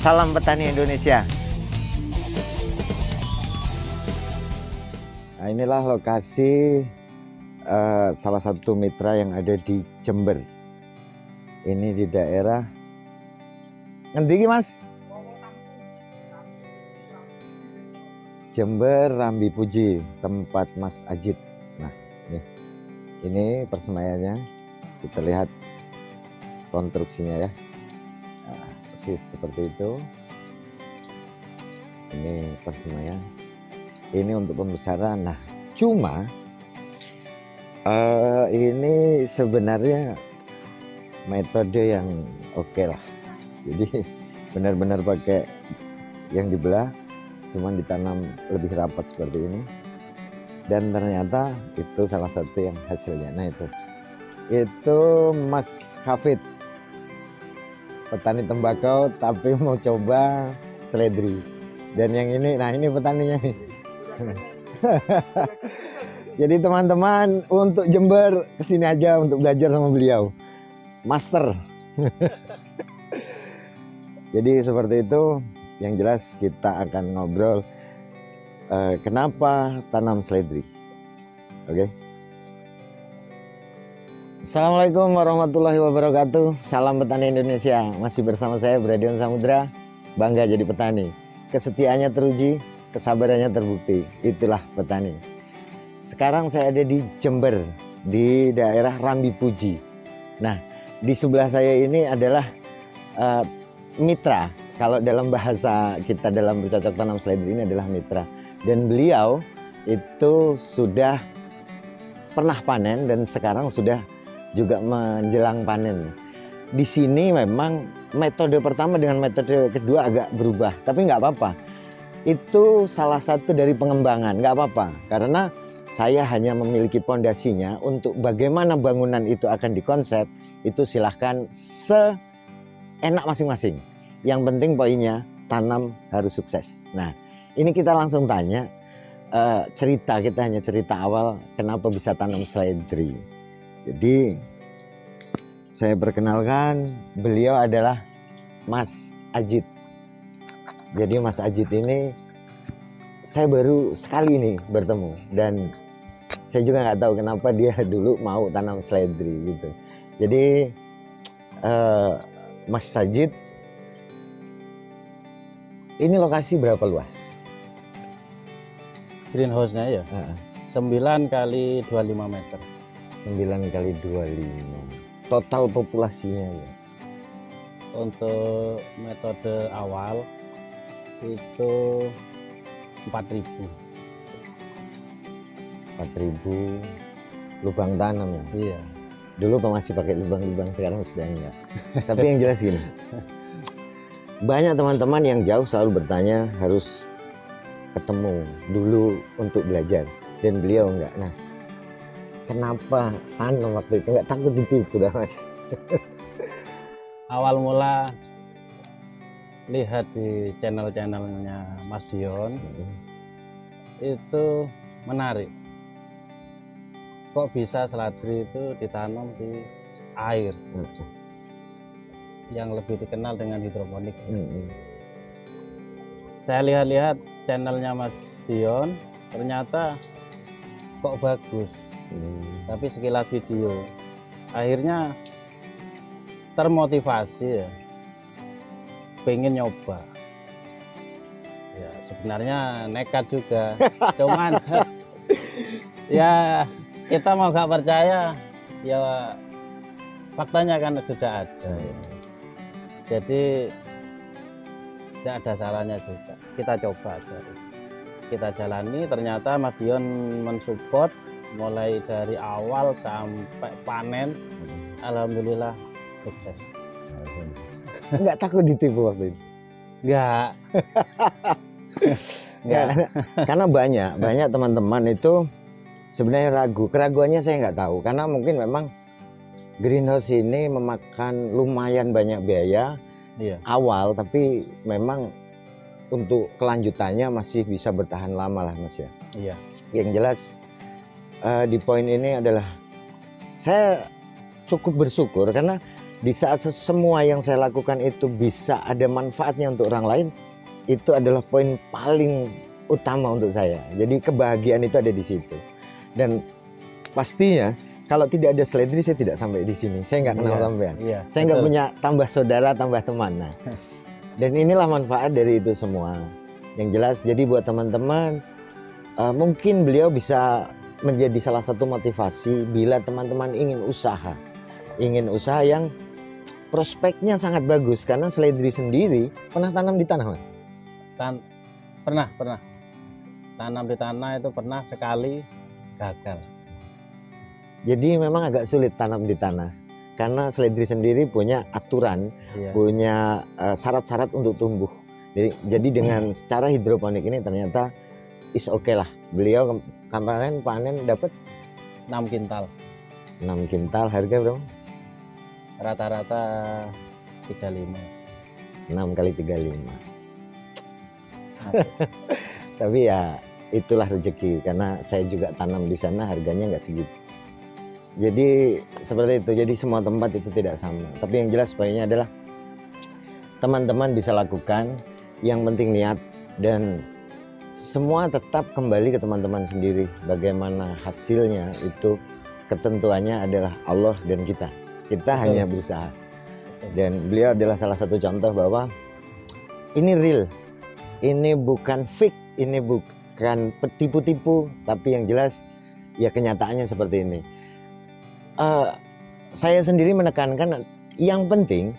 Salam petani Indonesia. Nah, inilah lokasi salah satu mitra yang ada di Jember. Ini di daerah ngendi Mas? Jember Rambi Puji, tempat Mas Ajit. Nah, ini persemayannya. Kita lihat konstruksinya ya. Nah, persis seperti itu. Ini persemayan. Ini untuk pembesaran. Nah, cuma ini sebenarnya metode yang oke lah. Jadi benar-benar pakai yang dibelah, cuman ditanam lebih rapat seperti ini. Dan ternyata itu salah satu yang hasilnya. Nah, itu Mas Hafid, petani tembakau tapi mau coba seledri. Dan yang ini, nah ini petaninya nih. Jadi teman-teman untuk Jember kesini aja untuk belajar sama beliau, master. Jadi seperti itu. Yang jelas kita akan ngobrol kenapa tanam seledri. Oke. Assalamualaikum warahmatullahi wabarakatuh. Salam petani Indonesia. Masih bersama saya Bradion Samudra. Bangga jadi petani. Kesetiaannya teruji, kesabarannya terbukti. Itulah petani. Sekarang saya ada di Jember, di daerah Rambi Puji. Nah, di sebelah saya ini adalah mitra. Kalau dalam bahasa kita dalam bercocok tanam seledri ini adalah mitra. Dan beliau itu sudah pernah panen dan sekarang sudah juga menjelang panen. Di sini memang metode pertama dengan metode kedua agak berubah. Tapi nggak apa-apa. Itu salah satu dari pengembangan. Nggak apa-apa. Karena saya hanya memiliki pondasinya untuk bagaimana bangunan itu akan dikonsep. Itu silahkan seenak masing-masing. Yang penting poinnya tanam harus sukses. Nah, ini kita langsung tanya kita hanya cerita awal kenapa bisa tanam seledri. Jadi saya perkenalkan, beliau adalah Mas Ajit. Jadi Mas Ajit ini saya baru sekali ini bertemu dan saya juga nggak tahu kenapa dia dulu mau tanam seledri gitu. Jadi Mas Ajit, ini lokasi berapa luas? Greenhouse-nya ya? 9 kali 25 meter. 9 kali 25. Total populasinya ya? Untuk metode awal itu 4.000. 4.000 lubang tanam ya? Iya. Dulu masih pakai lubang-lubang, sekarang sudah enggak. Tapi yang jelas gini. Banyak teman-teman yang jauh selalu bertanya harus ketemu dulu untuk belajar. Dan beliau enggak. Nah, kenapa tanam waktu itu? Enggak takut ditipu dah Mas? Awal mula lihat di channel-channelnya Mas Dion, itu menarik. Kok bisa seledri itu ditanam di air? Yang lebih dikenal dengan hidroponik. Saya lihat-lihat channelnya Mas Dion, ternyata kok bagus. Tapi sekilas video, akhirnya termotivasi ya, pengen nyoba. Ya sebenarnya nekat juga, cuman ya kita mau gak percaya, ya faktanya kan sudah ada. Jadi tidak ada salahnya juga. Kita coba terus. Kita jalani, ternyata Mas Dion mensupport mulai dari awal sampai panen. Alhamdulillah sukses. Enggak takut ditipu waktu itu? Enggak. Karena banyak teman-teman itu sebenarnya ragu. Keraguannya saya nggak tahu. Karena mungkin memang greenhouse ini memakan lumayan banyak biaya awal, tapi memang untuk kelanjutannya masih bisa bertahan lama lah Mas ya. Iya. Yang jelas di poin ini adalah saya cukup bersyukur karena di saat semua yang saya lakukan itu bisa ada manfaatnya untuk orang lain, itu adalah poin paling utama untuk saya. Jadi kebahagiaan itu ada di situ. Dan pastinya kalau tidak ada Seledri saya tidak sampai di sini. Saya nggak kenal sampean. Iya, Saya nggak punya tambah saudara, tambah teman. Nah, dan inilah manfaat dari itu semua. Yang jelas, jadi buat teman-teman, mungkin beliau bisa menjadi salah satu motivasi bila teman-teman ingin usaha yang prospeknya sangat bagus. Karena Seledri sendiri pernah tanam di tanah, Mas? Pernah. Tanam di tanah itu pernah sekali, gagal. Jadi memang agak sulit tanam di tanah. Karena Seledri sendiri punya aturan, punya syarat-syarat untuk tumbuh. Jadi dengan cara hidroponik ini ternyata is oke lah. Beliau kemarin panen dapat 6 kintal. 6 kintal, harga berapa? Rata-rata 35. 6 kali 35. Tapi ya itulah rezeki, karena saya juga tanam di sana harganya nggak segitu. Jadi seperti itu. Jadi semua tempat itu tidak sama. Tapi yang jelas poinnya adalah teman-teman bisa lakukan. Yang penting niat, dan semua tetap kembali ke teman-teman sendiri. Bagaimana hasilnya itu ketentuannya adalah Allah dan kita. Kita hanya berusaha. Dan beliau adalah salah satu contoh bahwa ini real. Ini bukan fake, ini bukan tipu-tipu, tapi yang jelas ya kenyataannya seperti ini. Saya sendiri menekankan yang penting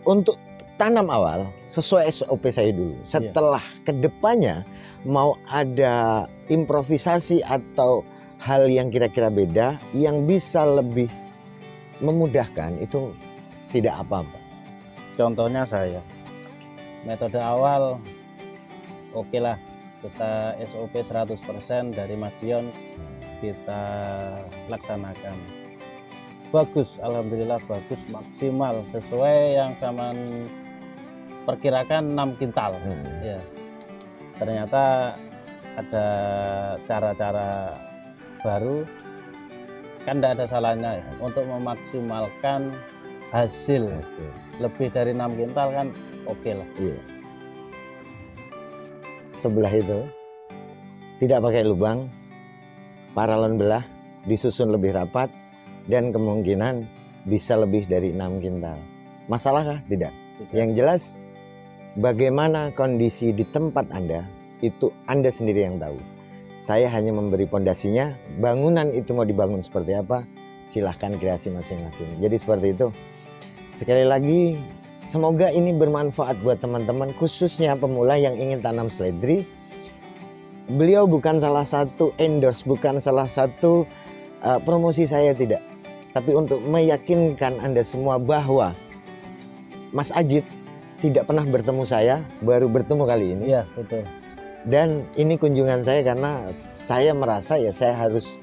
untuk tanam awal sesuai SOP saya dulu. Setelah kedepannya mau ada improvisasi atau hal yang kira-kira beda yang bisa lebih memudahkan, itu tidak apa-apa. Contohnya saya, metode awal oke lah, kita SOP 100% dari Mas Dion kita laksanakan. Bagus, alhamdulillah bagus, maksimal sesuai yang sama perkirakan 6 kintal. Ya. Ternyata ada cara-cara baru, kan tidak ada salahnya ya, untuk memaksimalkan hasil. Lebih dari 6 kintal kan oke lah. Iya. Sebelah itu tidak pakai lubang, paralon belah, disusun lebih rapat, dan kemungkinan bisa lebih dari 6 kintal. Masalahkah? Tidak. Yang jelas bagaimana kondisi di tempat Anda, itu Anda sendiri yang tahu. Saya hanya memberi pondasinya, bangunan itu mau dibangun seperti apa, silahkan kreasi masing-masing. Jadi seperti itu. Sekali lagi, semoga ini bermanfaat buat teman-teman, khususnya pemula yang ingin tanam Seledri. Beliau bukan salah satu endorse, bukan salah satu promosi saya, tidak. Tapi untuk meyakinkan Anda semua bahwa Mas Ajit tidak pernah bertemu saya, baru bertemu kali ini. Iya, betul. Dan ini kunjungan saya karena saya merasa ya saya harus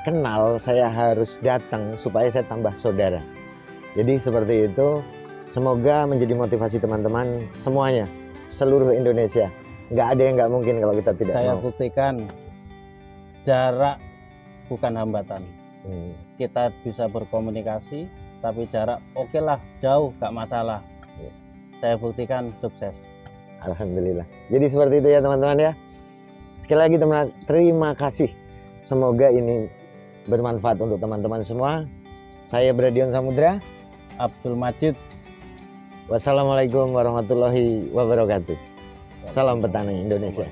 kenal, saya harus datang supaya saya tambah saudara. Jadi seperti itu, semoga menjadi motivasi teman-teman semuanya, seluruh Indonesia. Nggak ada yang nggak mungkin kalau kita tidak saya mau. buktikan jarak bukan hambatan. Kita bisa berkomunikasi, tapi jarak oke lah, jauh gak masalah. Saya buktikan sukses. Alhamdulillah. Jadi seperti itu ya teman-teman ya. Sekali lagi teman, terima kasih. Semoga ini bermanfaat untuk teman-teman semua. Saya Bradion Samudra, Abdul Majid. Wassalamualaikum warahmatullahi wabarakatuh. Salam petani Indonesia.